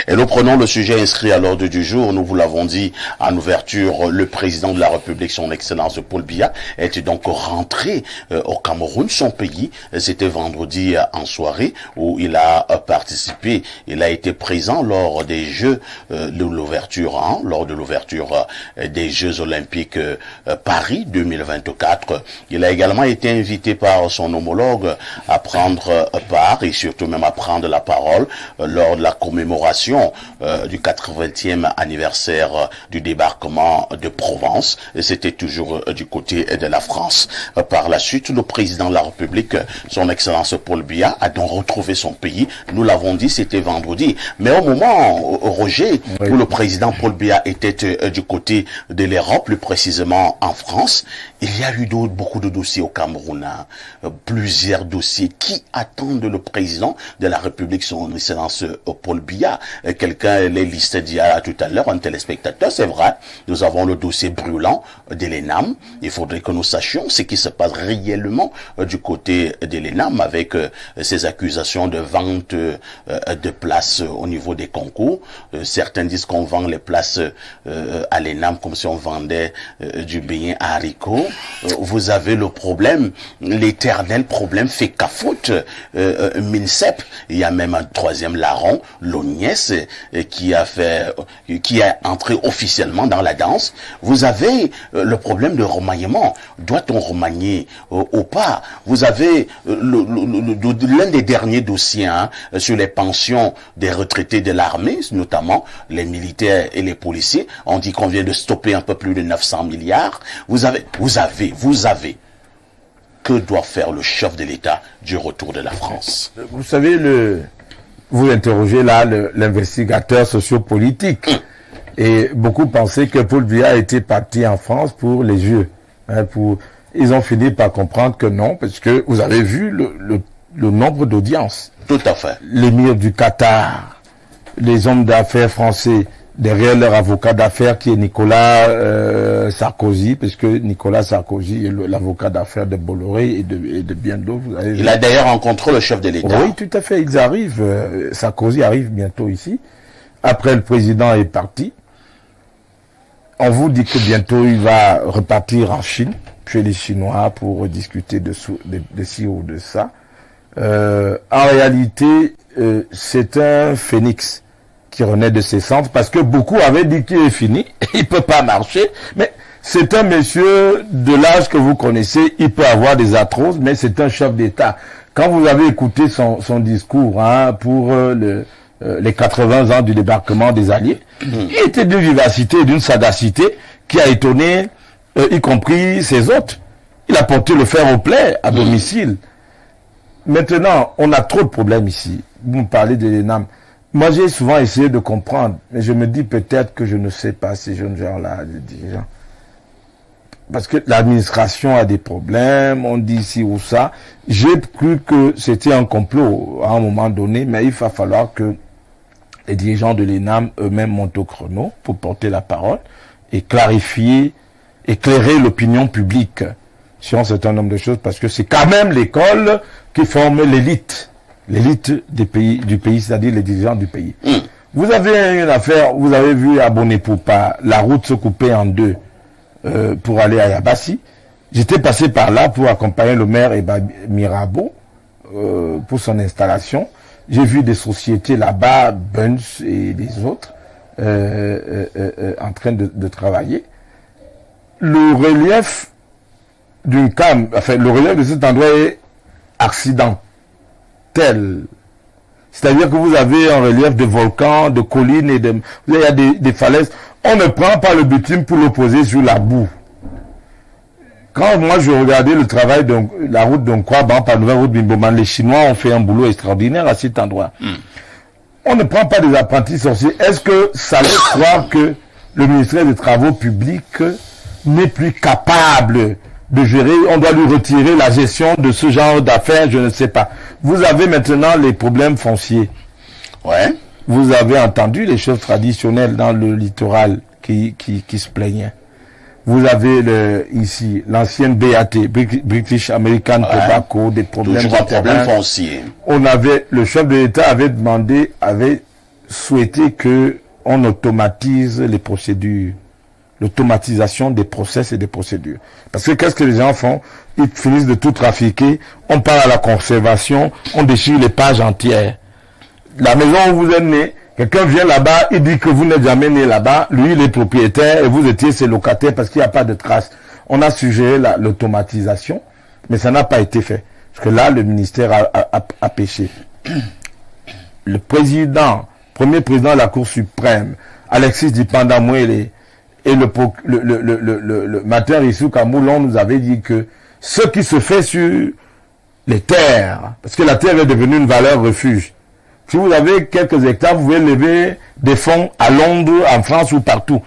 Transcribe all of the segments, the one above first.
Et nous prenons le sujet inscrit à l'ordre du jour. Nous vous l'avons dit en ouverture, le président de la République, son Excellence Paul Biya, est donc rentré au Cameroun, son pays. C'était vendredi en soirée où il a participé. Il a été présent lors des Jeux de l'ouverture, lors de l'ouverture des Jeux Olympiques Paris 2024. Il a également été invité par son homologue à prendre part et surtout même à prendre la parole lors de la commémoration du 80e anniversaire du débarquement de Provence. C'était toujours du côté de la France. Par la suite, le président de la République, son Excellence Paul Biya, a donc retrouvé son pays. Nous l'avons dit, c'était vendredi. Mais au moment, Roger, où le président Paul Biya était du côté de l'Europe, plus précisément en France, il y a eu beaucoup de dossiers au Cameroun, plusieurs dossiers qui attendent le président de la République, son Excellence Paul Biya. Quelqu'un les listait d'hier tout à l'heure, un téléspectateur, c'est vrai, nous avons le dossier brûlant de l'ENAM. Il faudrait que nous sachions ce qui se passe réellement du côté de l'ENAM avec ces accusations de vente de places au niveau des concours. Certains disent qu'on vend les places à l'ENAM comme si on vendait du beignet à haricots. Vous avez le problème, l'éternel problème fait qu'à faute MINSEP. Il y a même un troisième larron, l'Ognès, qui est entré officiellement dans la danse. Vous avez le problème de remaniement. Doit-on remanier ou pas? Vous avez l'un des derniers dossiers sur les pensions des retraités de l'armée, notamment les militaires et les policiers. On dit qu'on vient de stopper un peu plus de 900 milliards. Vous avez. Que doit faire le chef de l'État du retour de la France? Vous savez, vous interrogez là l'investigateur sociopolitique. Et beaucoup pensaient que Paul Biya était parti en France pour les Jeux. Ils ont fini par comprendre que non, parce que vous avez vu le nombre d'audiences. Tout à fait. L'émir du Qatar, les hommes d'affaires français, derrière leur avocat d'affaires qui est Nicolas Sarkozy, parce que Nicolas Sarkozy est l'avocat d'affaires de Bolloré et de bien d'autres. Il a d'ailleurs rencontré le chef de l'État. Oui, tout à fait, ils arrivent. Sarkozy arrive bientôt ici. Après, le président est parti. On vous dit que bientôt il va repartir en Chine, chez les Chinois, pour discuter de ci ou de ça. En réalité, c'est un phénix qui renaît de ses cendres, parce que beaucoup avaient dit qu'il est fini, il peut pas marcher, mais c'est un monsieur de l'âge que vous connaissez, il peut avoir des arthroses, mais c'est un chef d'État. Quand vous avez écouté son discours pour les 80 ans du débarquement des Alliés, il était d'une vivacité et d'une sagacité qui a étonné, y compris ses hôtes. Il a porté le fer au plaid à domicile. Maintenant, on a trop de problèmes ici. Vous me parlez de l'ENAM. Moi, j'ai souvent essayé de comprendre, mais je me dis peut-être que je ne sais pas ces jeunes gens-là, les dirigeants. Parce que l'administration a des problèmes, on dit ci ou ça. J'ai cru que c'était un complot à un moment donné, mais il va falloir que les dirigeants de l'ENAM eux-mêmes montent au chrono pour porter la parole et clarifier, éclairer l'opinion publique sur un certain nombre de choses, parce que c'est quand même l'école qui forme l'élite du pays, c'est-à-dire les dirigeants du pays. Vous avez une affaire, vous avez vu à Bonépoupa, la route se couper en deux pour aller à Yabassi. J'étais passé par là pour accompagner le maire Eba Mirabeau pour son installation. J'ai vu des sociétés là-bas, Bunch et des autres, en train de travailler. Le relief le relief de cet endroit est accidentel. C'est-à-dire que vous avez un relief de volcans, de collines et il y a des falaises. On ne prend pas le bitume pour le poser sur la boue. Quand moi je regardais le travail de la route d'Onkwa, par la nouvelle route Bimboman, les Chinois ont fait un boulot extraordinaire à cet endroit. On ne prend pas des apprentis sorciers. Est-ce que ça laisse croire que le ministère des Travaux publics n'est plus capable de gérer, on doit lui retirer la gestion de ce genre d'affaires, je ne sais pas. Vous avez maintenant les problèmes fonciers. Ouais. Vous avez entendu les choses traditionnelles dans le littoral qui se plaignaient. Vous avez ici l'ancienne BAT, British American Tobacco, des problèmes fonciers. On avait, le chef de l'État avait souhaité que on automatise les procédures, l'automatisation des process et des procédures. Parce que qu'est-ce que les gens font? Ils finissent de tout trafiquer, on part à la conservation, on déchire les pages entières. La maison où vous êtes né, quelqu'un vient là-bas, il dit que vous n'êtes jamais né là-bas, lui il est propriétaire et vous étiez ses locataires parce qu'il n'y a pas de traces. On a suggéré l'automatisation, mais ça n'a pas été fait. Parce que là, le ministère a péché. Le premier président de la Cour suprême, Alexis Dipanda-Mwele, et le matin Rissou Kamoulon nous avait dit que ce qui se fait sur les terres, parce que la terre est devenue une valeur refuge. Si vous avez quelques hectares, vous pouvez lever des fonds à Londres, en France ou partout.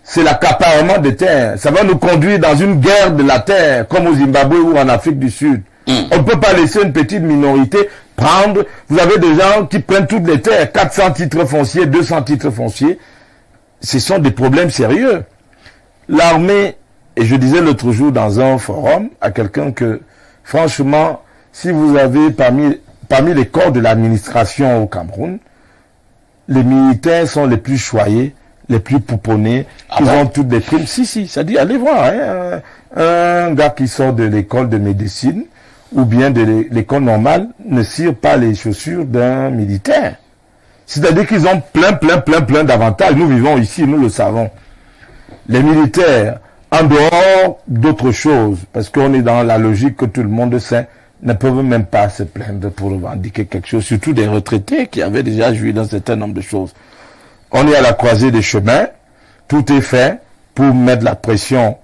C'est l'accaparement des terres. Ça va nous conduire dans une guerre de la terre, comme au Zimbabwe ou en Afrique du Sud. On ne peut pas laisser une petite minorité prendre. Vous avez des gens qui prennent toutes les terres, 400 titres fonciers, 200 titres fonciers. Ce sont des problèmes sérieux. L'armée, et je disais l'autre jour dans un forum à quelqu'un que, franchement, si vous avez parmi les corps de l'administration au Cameroun, les militaires sont les plus choyés, les plus pouponnés, ils ont toutes des primes. Si, c'est-à-dire, allez voir, hein, un gars qui sort de l'école de médecine, ou bien de l'école normale, ne cire pas les chaussures d'un militaire. C'est-à-dire qu'ils ont plein d'avantages. Nous vivons ici, nous le savons. Les militaires, en dehors d'autres choses, parce qu'on est dans la logique que tout le monde sait, ne peuvent même pas se plaindre pour revendiquer quelque chose, surtout des retraités qui avaient déjà joui d'un certain nombre de choses. On est à la croisée des chemins, tout est fait pour mettre la pression.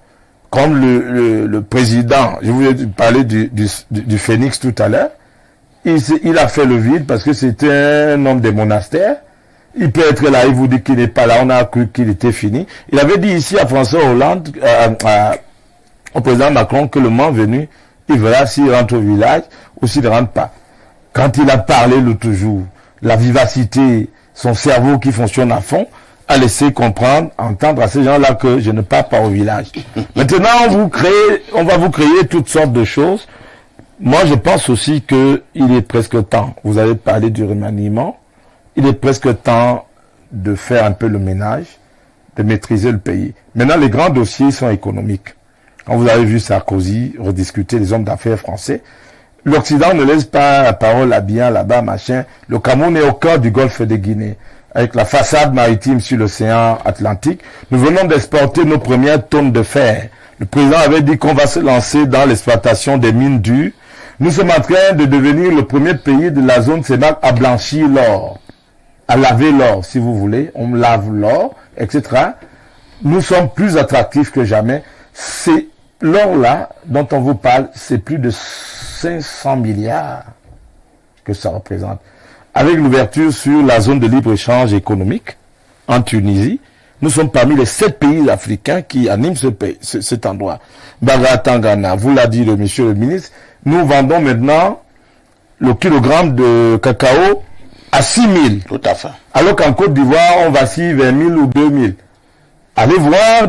Comme le président, je voulais parler du Phénix tout à l'heure, il a fait le vide parce que c'était un homme des monastères. Il peut être là, il vous dit qu'il n'est pas là, on a cru qu'il était fini. Il avait dit ici à François Hollande, au président Macron, que le moment venu, il verra s'il rentre au village ou s'il ne rentre pas. Quand il a parlé l'autre jour, la vivacité, son cerveau qui fonctionne à fond, a laissé entendre à ces gens-là que je ne pars pas au village. Maintenant, on va vous créer toutes sortes de choses. Moi, je pense aussi que il est presque temps. Vous avez parlé du remaniement. Il est presque temps de faire un peu le ménage, de maîtriser le pays. Maintenant, les grands dossiers sont économiques. Quand vous avez vu Sarkozy rediscuter les hommes d'affaires français, l'Occident ne laisse pas la parole à bien là-bas, machin. Le Cameroun est au cœur du golfe de Guinée, avec la façade maritime sur l'océan Atlantique. Nous venons d'exporter nos premières tonnes de fer. Le président avait dit qu'on va se lancer dans l'exploitation des mines dures. Nous sommes en train de devenir le premier pays de la zone CEMAC à blanchir l'or, à laver l'or, si vous voulez. On lave l'or, etc. Nous sommes plus attractifs que jamais. C'est l'or-là dont on vous parle, c'est plus de 500 milliards que ça représente. Avec l'ouverture sur la zone de libre-échange économique en Tunisie, nous sommes parmi les 7 pays africains qui animent cet endroit. Bagatangana, vous l'a dit monsieur le ministre, nous vendons maintenant le kilogramme de cacao à 6 000. Tout à fait. Alors qu'en Côte d'Ivoire, on vacille vers 1 000 ou 2 000. Allez voir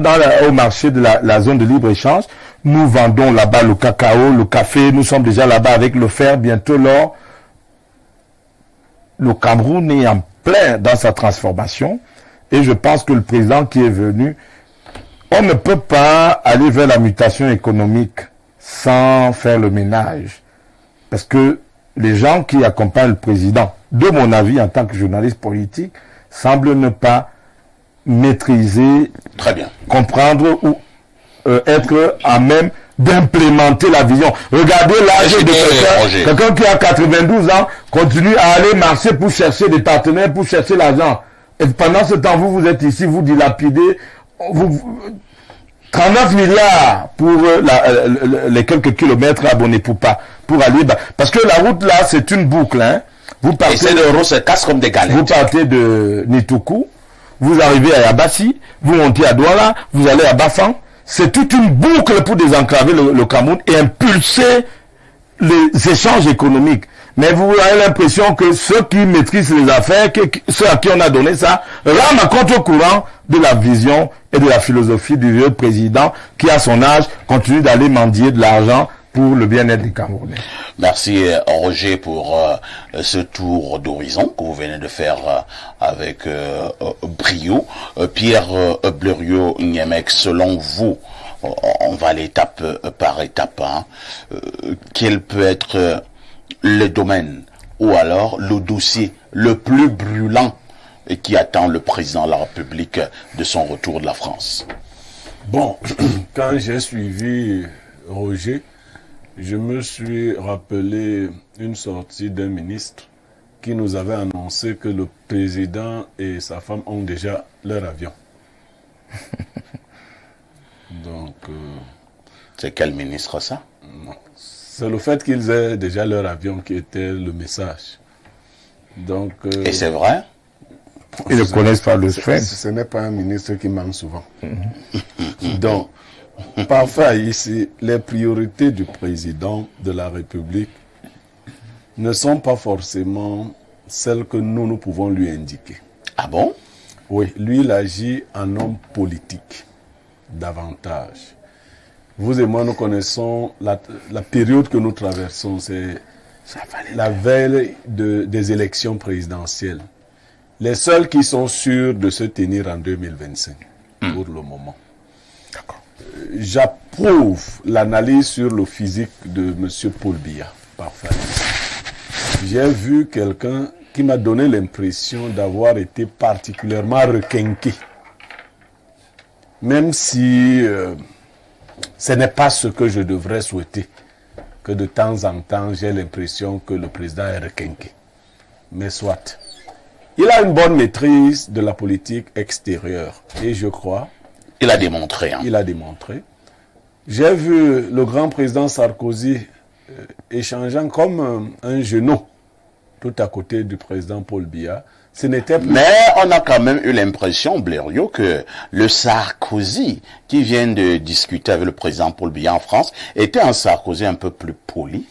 au marché de la zone de libre-échange, nous vendons là-bas le cacao, le café, nous sommes déjà là-bas avec le fer, bientôt l'or. Le Cameroun est en plein dans sa transformation et je pense que le président qui est venu, on ne peut pas aller vers la mutation économique sans faire le ménage. Parce que les gens qui accompagnent le président, de mon avis en tant que journaliste politique, semblent ne pas maîtriser, très bien, comprendre ou être à même d'implémenter la vision. Regardez l'âge de quelqu'un qui a 92 ans continue à aller marcher pour chercher des partenaires, pour chercher l'argent. Et pendant ce temps, vous êtes ici, vous dilapidez 39 milliards pour les quelques kilomètres abonnés pour aller parce que la route là, c'est une boucle. Hein. Vous partez, et ces euros se cassent comme des galettes. Vous partez de Nitoukou, vous arrivez à Yabassi, vous montez à Douala, vous allez à Bafang. C'est toute une boucle pour désenclaver le Cameroun et impulser les échanges économiques. Mais vous avez l'impression que ceux qui maîtrisent les affaires, ceux à qui on a donné ça, rament à contre-courant de la vision et de la philosophie du vieux président qui, à son âge, continue d'aller mendier de l'argent pour le bien-être des Camerounais. Merci Roger pour ce tour d'horizon que vous venez de faire avec brio. Pierre Bleriot-Niemek, selon vous, on va aller étape par étape, hein, quel peut être le domaine ou alors le dossier le plus brûlant et qui attend le président de la République de son retour de la France? Bon, quand j'ai suivi Roger, je me suis rappelé une sortie d'un ministre qui nous avait annoncé que le président et sa femme ont déjà leur avion. Donc, c'est quel ministre ça? C'est le fait qu'ils aient déjà leur avion qui était le message. Donc, et c'est vrai? Ils ne connaissent pas le fait. Ce n'est pas un ministre qui manque souvent. Donc, parfois ici, les priorités du président de la République ne sont pas forcément celles que nous pouvons lui indiquer. Ah bon? Oui, lui, il agit en homme politique, davantage. Vous et moi, nous connaissons la période que nous traversons, c'est la veille des élections présidentielles. Les seuls qui sont sûrs de se tenir en 2025, pour le moment. J'approuve l'analyse sur le physique de M. Paul Biya, parfait. J'ai vu quelqu'un qui m'a donné l'impression d'avoir été particulièrement requinqué. Même si ce n'est pas ce que je devrais souhaiter, que de temps en temps j'ai l'impression que le président est requinqué. Mais soit. Il a une bonne maîtrise de la politique extérieure. Et je crois... Il a démontré. Hein. Il a démontré. J'ai vu le grand président Sarkozy échangeant comme un genou tout à côté du président Paul Biya. Ce n'était plus... Mais on a quand même eu l'impression, Bleriot, que le Sarkozy qui vient de discuter avec le président Paul Biya en France était un Sarkozy un peu plus poli,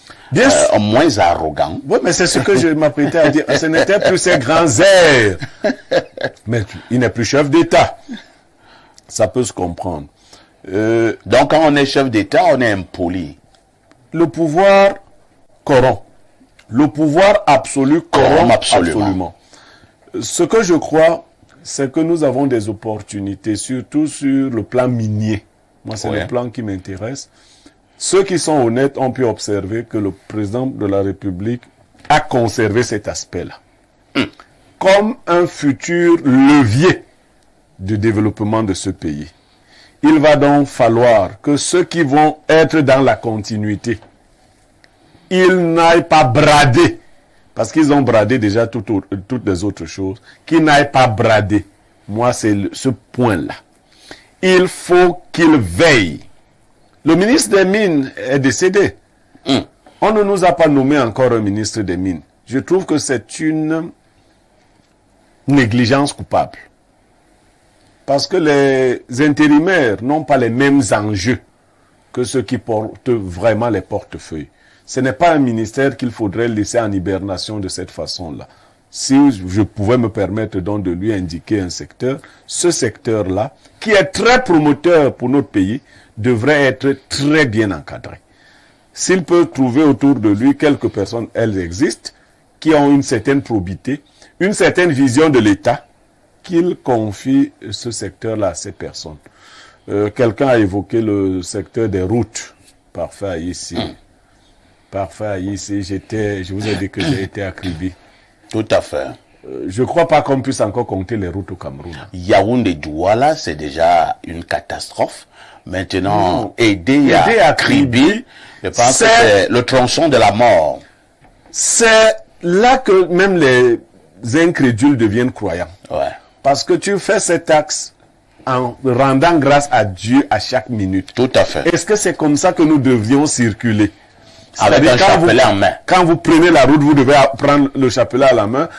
moins arrogant. Oui, mais c'est ce que je m'apprêtais à dire. Ce n'était plus ces grands airs. Mais il n'est plus chef d'État. Ça peut se comprendre. Donc quand on est chef d'État, on est impoli. Le pouvoir corrompt. Le pouvoir absolu corrompt absolument. Ce que je crois, c'est que nous avons des opportunités, surtout sur le plan minier. Moi, c'est le plan qui m'intéresse. Ceux qui sont honnêtes ont pu observer que le président de la République a conservé cet aspect-là. Comme un futur levier du développement de ce pays. Il va donc falloir que ceux qui vont être dans la continuité, ils n'aillent pas brader, parce qu'ils ont bradé déjà toutes les autres choses, qu'ils n'aillent pas brader. Moi, c'est ce point-là. Il faut qu'ils veillent. Le ministre des Mines est décédé. On ne nous a pas nommé encore un ministre des Mines. Je trouve que c'est une négligence coupable. Parce que les intérimaires n'ont pas les mêmes enjeux que ceux qui portent vraiment les portefeuilles. Ce n'est pas un ministère qu'il faudrait laisser en hibernation de cette façon-là. Si je pouvais me permettre donc de lui indiquer un secteur, ce secteur-là, qui est très promoteur pour notre pays, devrait être très bien encadré. S'il peut trouver autour de lui quelques personnes, elles existent, qui ont une certaine probité, une certaine vision de l'État, qu'il confie ce secteur-là à ces personnes. Quelqu'un a évoqué le secteur des routes. Parfait, ici. Parfait, ici. Je vous ai dit que j'ai été à Kribi. Tout à fait. Je ne crois pas qu'on puisse encore compter les routes au Cameroun. Yaoundé-Douala, c'est déjà une catastrophe. Maintenant, aider à Kribi, je pense que c'est le tronçon de la mort. C'est là que même les incrédules deviennent croyants. Ouais. Parce que tu fais cet axe en rendant grâce à Dieu à chaque minute. Tout à fait. Est-ce que c'est comme ça que nous devions circuler? Avec un chapelet en main. Quand vous prenez la route, vous devez prendre le chapelet à la main.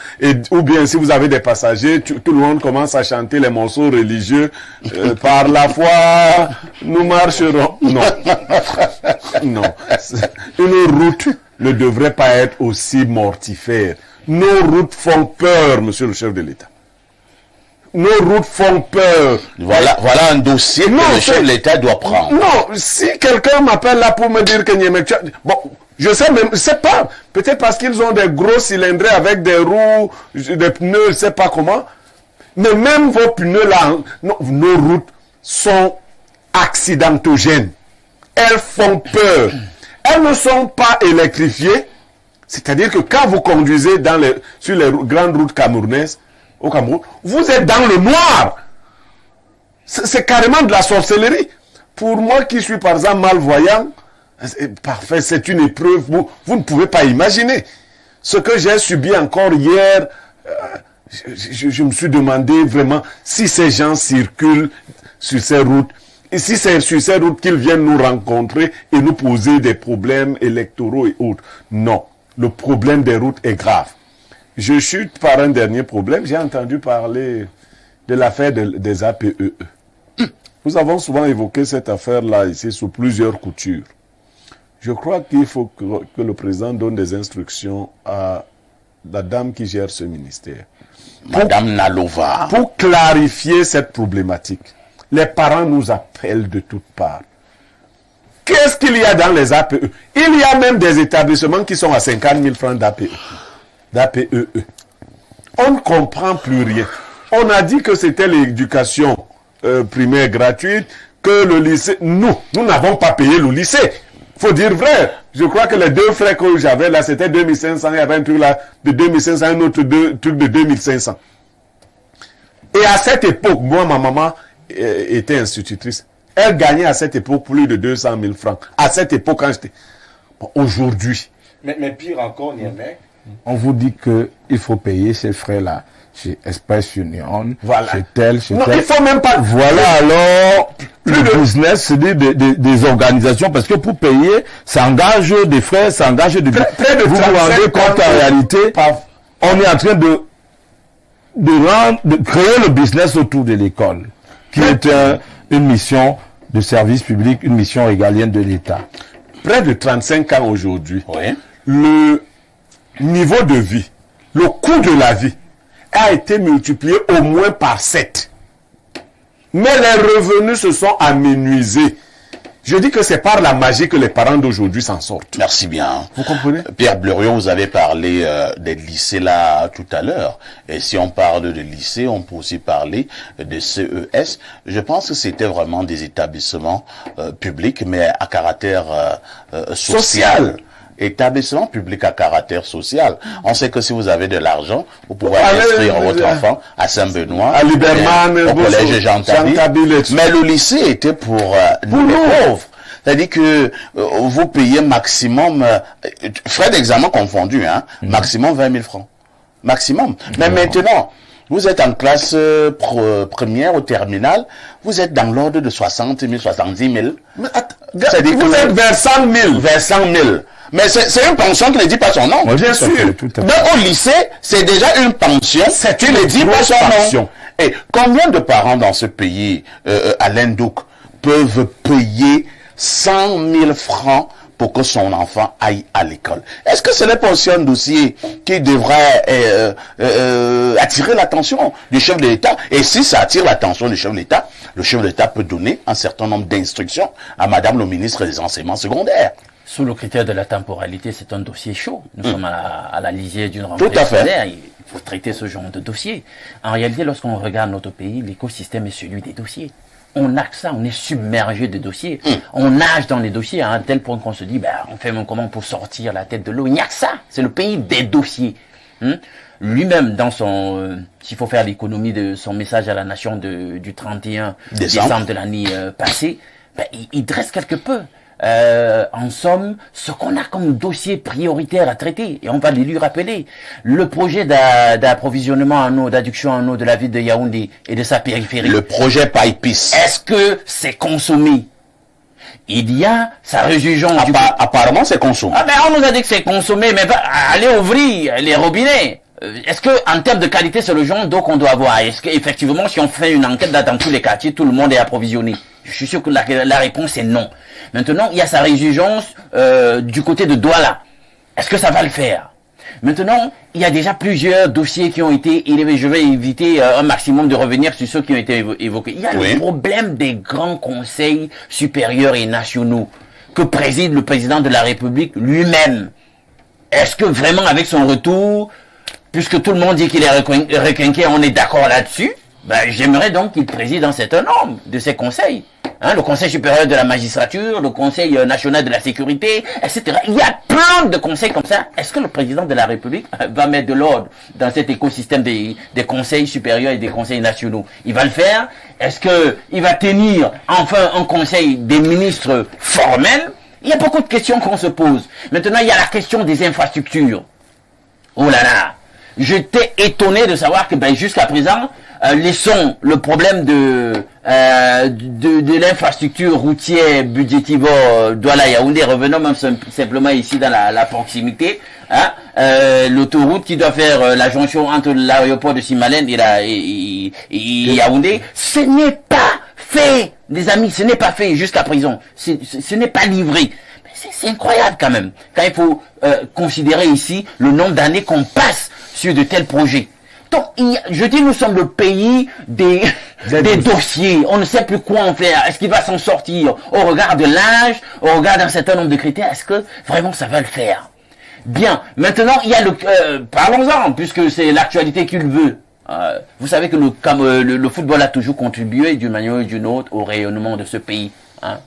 Ou bien si vous avez des passagers, tout le monde commence à chanter les morceaux religieux. Par la foi, nous marcherons. Non. Non. Une route ne devrait pas être aussi mortifère. Nos routes font peur, monsieur le chef de l'État. nos routes font peur. Voilà un dossier que le chef de l'État doit prendre. Non, si quelqu'un m'appelle là pour me dire que bon, je sais même, c'est pas, peut-être parce qu'ils ont des gros cylindrés avec des roues, des pneus, je sais pas comment. Mais même vos pneus là, nos routes sont accidentogènes. Elles font peur. Elles ne sont pas électrifiées. C'est-à-dire que quand vous conduisez sur les grandes routes camerounaises, au Cameroun, vous êtes dans le noir. C'est carrément de la sorcellerie. Pour moi qui suis par exemple malvoyant, parfait, c'est une épreuve. Vous ne pouvez pas imaginer. Ce que j'ai subi encore hier, je me suis demandé vraiment si ces gens circulent sur ces routes, et si c'est sur ces routes qu'ils viennent nous rencontrer et nous poser des problèmes électoraux et autres. Non, le problème des routes est grave. Je chute par un dernier problème. J'ai entendu parler de l'affaire des APEE. Nous avons souvent évoqué cette affaire-là ici sous plusieurs coutures. Je crois qu'il faut que le président donne des instructions à la dame qui gère ce ministère. Madame Nalova. Pour clarifier cette problématique. Les parents nous appellent de toutes parts. Qu'est-ce qu'il y a dans les APE? Il y a même des établissements qui sont à 50 000 francs d'APE. On ne comprend plus rien. On a dit que c'était l'éducation primaire gratuite, que le lycée... Nous n'avons pas payé le lycée. Faut dire vrai. Je crois que les deux frais que j'avais là, c'était 2500. Il y avait un truc là de 2500, un autre truc de 2500. Et à cette époque, moi, ma maman était institutrice. Elle gagnait à cette époque plus de 200 000 francs. À cette époque, quand j'étais... Bon, aujourd'hui... Mais pire encore, Niamey, on vous dit qu'il faut payer ces frais-là chez Express Union, voilà. chez tel. Non, il faut même pas... Voilà alors le business, c'est des organisations, parce que pour payer, ça engage des frais, ça engage des... Vous vous rendez compte en réalité, on est en train de créer le business autour de l'école, qui est une mission de service public, une mission régalienne de l'État. Près de 35 ans aujourd'hui, Oui. le niveau de vie, le coût de la vie a été multiplié au moins par 7. Mais les revenus se sont amenuisés. Je dis que c'est par la magie que les parents d'aujourd'hui s'en sortent. Merci bien. Vous comprenez? Pierre Bleriot, vous avez parlé des lycées là tout à l'heure. Et si on parle de lycée, on peut aussi parler de CES. Je pense que c'était vraiment des établissements publics, mais à caractère social. Établissement public à caractère social. On sait que si vous avez de l'argent, vous pouvez inscrire votre enfant à Saint-Benoît, à Liberman, au collège Jean Tabi. Mais le lycée était pour les pauvres. C'est-à-dire que vous payez maximum, frais d'examen confondus, hein, maximum 20 000 francs. Maximum. Mais maintenant, vous êtes en classe première ou terminale, vous êtes dans l'ordre de 60 000, 70 000. C'est-à-dire que vous êtes vers 100 000. Vers 100 000. Mais c'est une pension qui ne dit pas son nom. Oui, bien sûr. Donc au lycée, c'est déjà une pension qui ne dit pas son nom. Et combien de parents dans ce pays, Alain Douk, peuvent payer 100 000 francs pour que son enfant aille à l'école? Est-ce que ce n'est pas aussi un dossier qui devrait attirer l'attention du chef de l'État? Et si ça attire l'attention du chef de l'État, le chef de l'État peut donner un certain nombre d'instructions à Madame le ministre des Enseignements secondaires. Sous le critère de la temporalité, c'est un dossier chaud. Nous sommes à la lisière d'une Tout rentrée à fait. scolaire. Il faut traiter ce genre de dossier. En réalité, lorsqu'on regarde notre pays, l'écosystème est celui des dossiers. On n'a que ça, on est submergé de dossiers. On nage dans les dossiers à un tel point qu'on se dit, on fait comment pour sortir la tête de l'eau? Il n'y a que ça. C'est le pays des dossiers. Lui-même, dans son, s'il faut faire l'économie de son message à la nation du 31 décembre de l'année passée, il dresse quelque peu. En somme, ce qu'on a comme dossier prioritaire à traiter, et on va les lui rappeler, le projet d'approvisionnement en eau, d'adduction en eau de la ville de Yaoundé et de sa périphérie. Le projet Pipis. Est-ce que c'est consommé? Il y a sa résurgence. Apparemment, c'est consommé. On nous a dit que c'est consommé, mais allez ouvrir les robinets. Est-ce que, en termes de qualité, c'est le genre d'eau qu'on doit avoir? Est-ce qu'effectivement, si on fait une enquête dans tous les quartiers, tout le monde est approvisionné? Je suis sûr que la réponse est non. Maintenant, il y a sa résurgence du côté de Douala. Est-ce que ça va le faire? Maintenant, il y a déjà plusieurs dossiers qui ont été élevés. Je vais éviter un maximum de revenir sur ceux qui ont été évoqués. Il y a le problème des grands conseils supérieurs et nationaux que préside le président de la République lui-même. Est-ce que vraiment avec son retour, puisque tout le monde dit qu'il est requinqué, on est d'accord là-dessus, j'aimerais donc qu'il préside un certain nombre de ces conseils. Le Conseil supérieur de la magistrature, le Conseil national de la sécurité, etc. Il y a plein de conseils comme ça. Est-ce que le président de la République va mettre de l'ordre dans cet écosystème des conseils supérieurs et des conseils nationaux? Il va le faire? Est-ce qu'il va tenir enfin un conseil des ministres formel? Il y a beaucoup de questions qu'on se pose. Maintenant, il y a la question des infrastructures. Oh là là! J'étais étonné de savoir que jusqu'à présent, laissons le problème de l'infrastructure routière budgétivore Douala-Yaoundé, revenons même simplement ici dans la proximité, l'autoroute qui doit faire la jonction entre l'aéroport de Simalène et Yaoundé, ce n'est pas fait, les amis, ce n'est pas fait jusqu'à présent, ce n'est pas livré. C'est incroyable quand même, quand il faut considérer ici le nombre d'années qu'on passe sur de tels projets. Donc, je dis, nous sommes le pays des dossiers. On ne sait plus quoi en faire. Est-ce qu'il va s'en sortir au regard de l'âge, au regard d'un certain nombre de critères? Est-ce que vraiment ça va le faire? Bien. Maintenant, il y a parlons-en, puisque c'est l'actualité qui le veut. Vous savez que le football a toujours contribué d'une manière ou d'une autre au rayonnement de ce pays.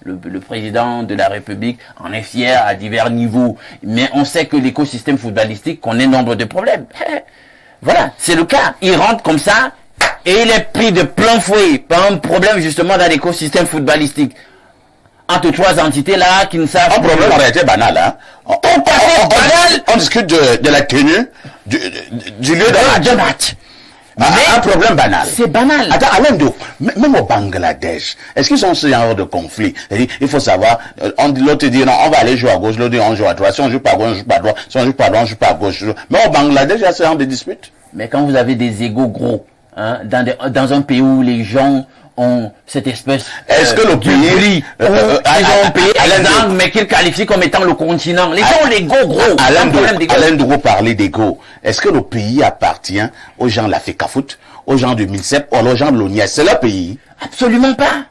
Le président de la République en est fier à divers niveaux. Mais on sait que l'écosystème footballistique connaît nombre de problèmes. Voilà, c'est le cas. Il rentre comme ça et il est pris de plein fouet par un problème justement dans l'écosystème footballistique. Entre trois entités là qui ne savent pas. Un problème en réalité banal. On discute de la tenue du lieu de match. Un problème banal. C'est banal. Attends, Alain Dou, même au Bangladesh, est-ce qu'ils sont ce genre de conflit? Il faut savoir, l'autre dit non, on va aller jouer à gauche, l'autre dit on joue à droite. Si on joue pas à gauche, on joue pas à droite. Si on joue pas à droite, on joue pas à gauche. Mais au Bangladesh, il y a ce genre de disputes. Mais quand vous avez des égos gros, dans un pays où les gens ont cette espèce est-ce que le pays ils ont un pays exemple, mais qu'ils qualifient comme étant le continent. Les gens ont l'ego gros. Alain Douro parlait d'ego. Est-ce que le pays appartient aux gens de la FECAFOOT, aux gens du MINSEP ou aux gens de l'ONIA? C'est leur pays? Absolument pas.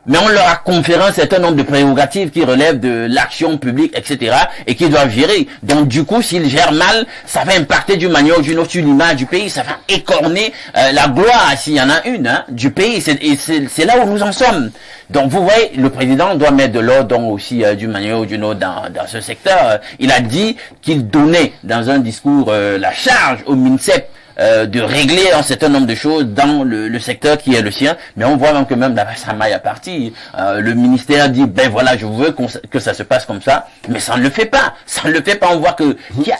Mais on leur a conféré un certain nombre de prérogatives qui relèvent de l'action publique, etc. et qui doivent gérer. Donc du coup, s'ils gèrent mal, ça va impacter d'une manière ou d'une autre sur l'image du pays. Ça va écorner la gloire, s'il y en a une, du pays. C'est là où nous en sommes. Donc vous voyez, le président doit mettre de l'ordre aussi d'une manière ou d'une autre dans ce secteur. Il a dit qu'il donnait dans un discours la charge au MINSEP de régler un certain nombre de choses dans le secteur qui est le sien, mais on voit même que même là-bas ça maille à partie. Le ministère dit voilà, je veux que ça se passe comme ça, mais ça ne le fait pas. Ça ne le fait pas. On voit que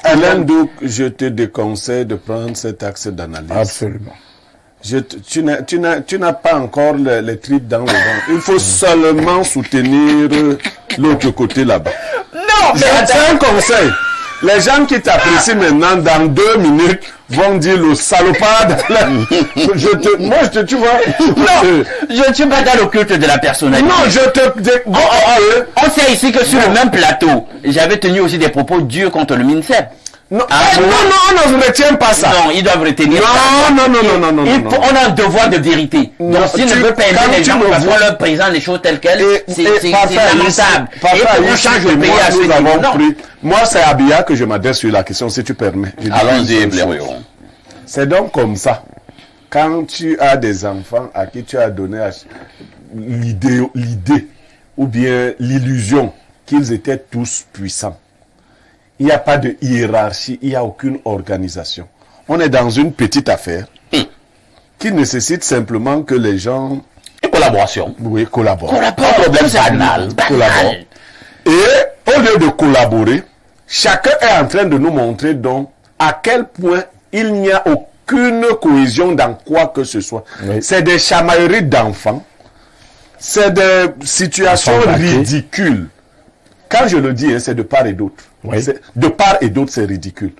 Alain Douk, je te déconseille de prendre cet axe d'analyse. Absolument. Tu n'as pas encore les tripes dans le ventre. Il faut seulement soutenir l'autre côté là-bas. Non, mais c'est un conseil. Les gens qui t'apprécient maintenant, dans 2 minutes, vont dire le salopard. Tu vois. Non, je ne suis pas dans le culte de la personnalité. Non, je te... On sait ici que sur le même plateau, j'avais tenu aussi des propos durs contre le MINSEP. Non, non, je ne tiens pas ça. Non, ils doivent retenir ça. Non. On a un devoir de vérité. Donc, s'ils ne veulent pas aimer les gens, parce qu'on leur présente les choses telles quelles, c'est lamentable. Et on change le pays à ce niveau. Moi, c'est à Abia que je m'adresse sur la question, si tu permets. Allons-y, c'est donc comme ça. Quand tu as des enfants à qui tu as donné l'idée ou bien l'illusion qu'ils étaient tous puissants, il n'y a pas de hiérarchie, il n'y a aucune organisation. On est dans une petite affaire qui nécessite simplement que les gens... Et collaboration. Oui, collaborent. Un problème banal. Collaborent. Et au lieu de collaborer, chacun est en train de nous montrer donc à quel point il n'y a aucune cohésion dans quoi que ce soit. Oui. C'est des chamailleries d'enfants. C'est des situations ridicules. Quand je le dis, c'est de part et d'autre. Oui. De part et d'autre, c'est ridicule.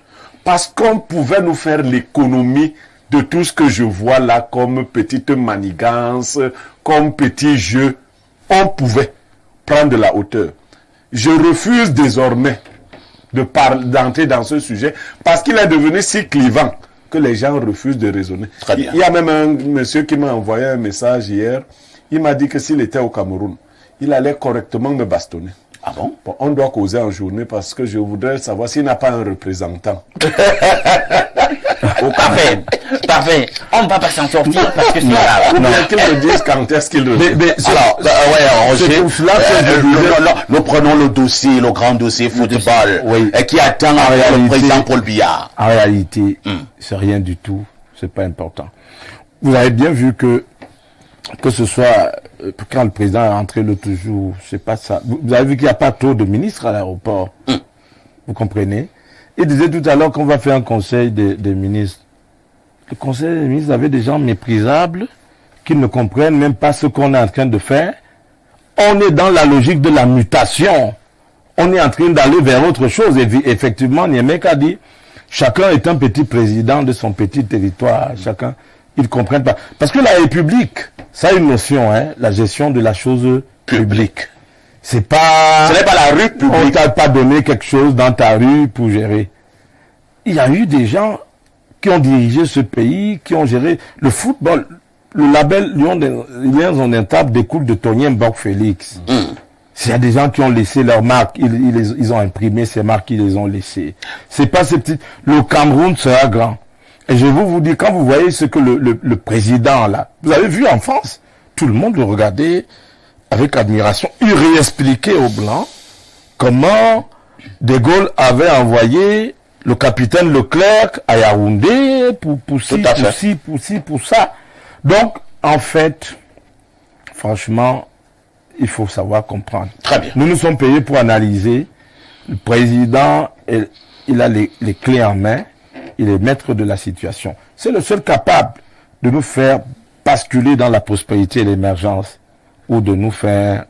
Parce qu'on pouvait nous faire l'économie de tout ce que je vois là comme petite manigance, comme petit jeu. On pouvait prendre de la hauteur. Je refuse désormais d'entrer dans ce sujet parce qu'il est devenu si clivant que les gens refusent de raisonner. Très bien. Il y a même un monsieur qui m'a envoyé un message hier. Il m'a dit que s'il était au Cameroun, il allait correctement me bastonner. Ah bon? Bon, on doit causer en journée parce que je voudrais savoir s'il n'a pas un représentant. Parfait, parfait. On ne va pas s'en sortir parce que c'est grave. Ou bien qu'ils me disent quand est-ce qu'il revient. Alors, Roger, c'est pour cela que nous prenons le dossier, le grand dossier football, oui. qui attend le président Paul Biya. En réalité, c'est rien du tout. C'est pas important. Vous avez bien vu que ce soit quand le président est rentré l'autre jour, c'est pas ça. Vous avez vu qu'il n'y a pas trop de ministres à l'aéroport. Vous comprenez? Il disait tout à l'heure qu'on va faire un conseil des ministres. Le conseil des ministres avait des gens méprisables qui ne comprennent même pas ce qu'on est en train de faire. On est dans la logique de la mutation. On est en train d'aller vers autre chose. Et effectivement, Niemek a dit, chacun est un petit président de son petit territoire. Chacun, ils ne comprennent pas. Parce que la République, ça a une notion, hein, la gestion de la chose publique. C'est pas... Ce n'est pas la rue publique. On t'a pas donné quelque chose dans ta rue pour gérer. Il y a eu des gens qui ont dirigé ce pays, qui ont géré le football. Le label Lions on Intable découle de Tonien Borg-Félix. Il y a des gens qui ont laissé leurs marques, ils ont imprimé ces marques, ils les ont laissées. C'est pas ces petits... Le Cameroun sera grand. Et je vais vous dire, quand vous voyez ce que le président là, vous avez vu en France, tout le monde le regardait avec admiration. Il réexpliquait aux Blancs comment De Gaulle avait envoyé le capitaine Leclerc à Yaoundé pour ça. Donc, en fait, franchement, il faut savoir comprendre. Très bien. Nous sommes payés pour analyser. Le président, il a les clés en main. Il est maître de la situation. C'est le seul capable de nous faire basculer dans la prospérité et l'émergence. Ou de nous faire...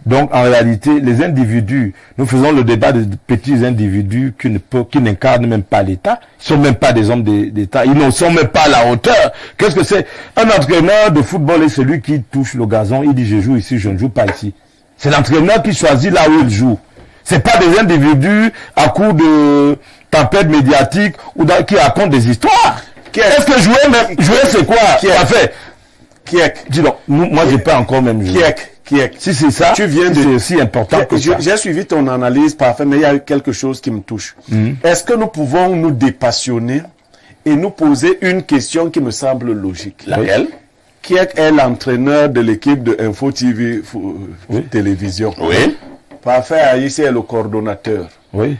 Donc, en réalité, les individus, nous faisons le débat des petits individus qui n'incarnent même pas l'État. Ils ne sont même pas des hommes d'État. Ils ne sont même pas à la hauteur. Qu'est-ce que c'est? Un entraîneur de football est celui qui touche le gazon. Il dit, je joue ici, je ne joue pas ici. C'est l'entraîneur qui choisit là où il joue. C'est pas des individus à coup de tempête médiatique ou qui racontent des histoires. Est-ce que jouer c'est quoi? Parfait. Dis donc, moi j'ai pas encore même joué. Si c'est ça, tu viens c'est aussi important que ça. J'ai suivi ton analyse parfait, mais il y a quelque chose qui me touche. Est-ce que nous pouvons nous dépassionner et nous poser une question qui me semble logique? Laquelle? Kiek est l'entraîneur de l'équipe de Info TV Télévision. Oui. Parfait, Aïssi est le coordonnateur. Oui.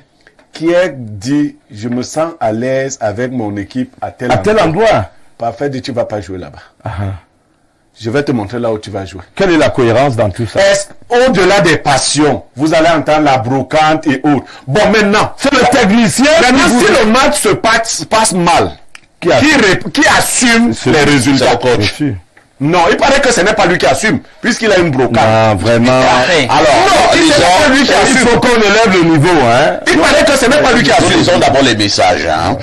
Kiek dit, je me sens à l'aise avec mon équipe à tel endroit. Parfait dit, tu vas pas jouer là-bas. Je vais te montrer là où tu vas jouer. Quelle est la cohérence dans tout ça? Au-delà des passions, vous allez entendre la brocante et autres. Bon, maintenant, c'est le technicien. Maintenant, si le match se passe mal, qui assume les résultats? Non, il paraît que ce n'est pas lui qui assume, puisqu'il a une brocante. Non, vraiment. Alors, il faut qu'on élève le niveau, hein. Il paraît que ce n'est pas lui qui assume. Lisons d'abord les messages, hein.